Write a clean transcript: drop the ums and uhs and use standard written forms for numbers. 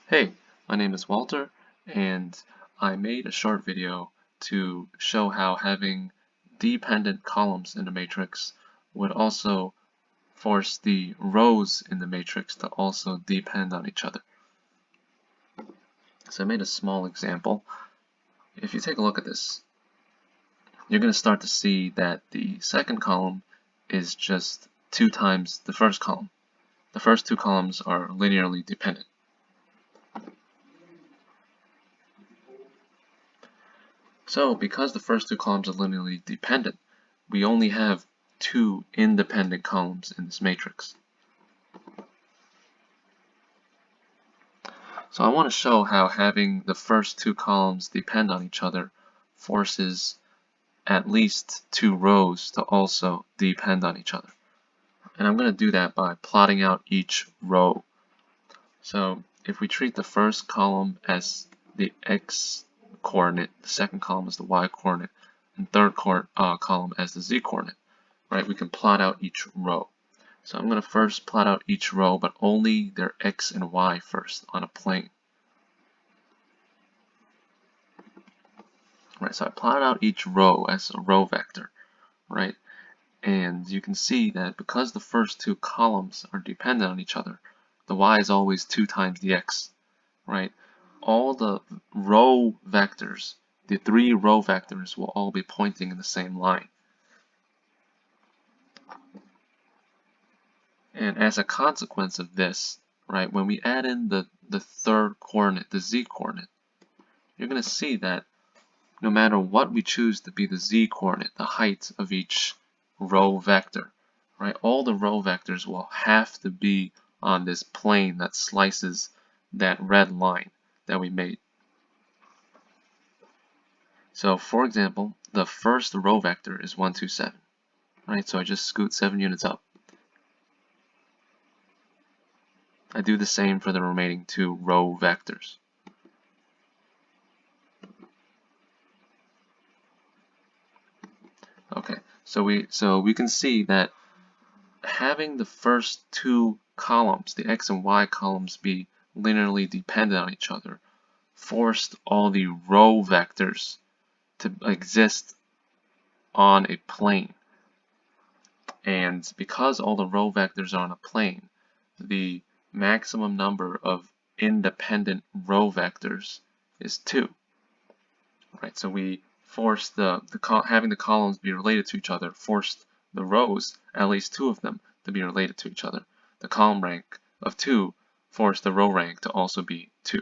Hey, my name is Walter, and I made a short video to show how having dependent columns in the matrix would also force the rows in the matrix to also depend on each other. So I made a small example. If you take a look at this, you're going to start to see that the second column is just 2 times the first column. The first 2 columns are linearly dependent. So because the first 2 columns are linearly dependent, we only have 2 independent columns in this matrix. So I want to show how having the first 2 columns depend on each other forces at least 2 rows to also depend on each other. And I'm going to do that by plotting out each row. So if we treat the first column as the x coordinate, the second column as the y coordinate, and third column as the z coordinate, right, we can plot out each row. So I'm going to first plot out each row, but only their x and y first on a plane. Right, so I plotted out each row as a row vector, right? And you can see that because the first 2 columns are dependent on each other, the y is always 2 times the x, right? All the row vectors, the 3 row vectors, will all be pointing in the same line. And as a consequence of this, right, when we add in the third coordinate, the z coordinate, you're going to see that no matter what we choose to be the z coordinate, the height of each row vector, right, all the row vectors will have to be on this plane that slices that red line that we made. So for example, the first row vector is 1, 2, 7, right? So I just scoot 7 units up. I do the same for the remaining 2 row vectors. Okay, so we can see that having the first 2 columns, the x and y columns, be linearly dependent on each other forced all the row vectors to exist on a plane. And because all the row vectors are on a plane, the maximum number of independent row vectors is 2. Right, so we forced having the columns be related to each other forced the rows, at least 2 of them, to be related to each other. The column rank of 2 forced the row rank to also be 2.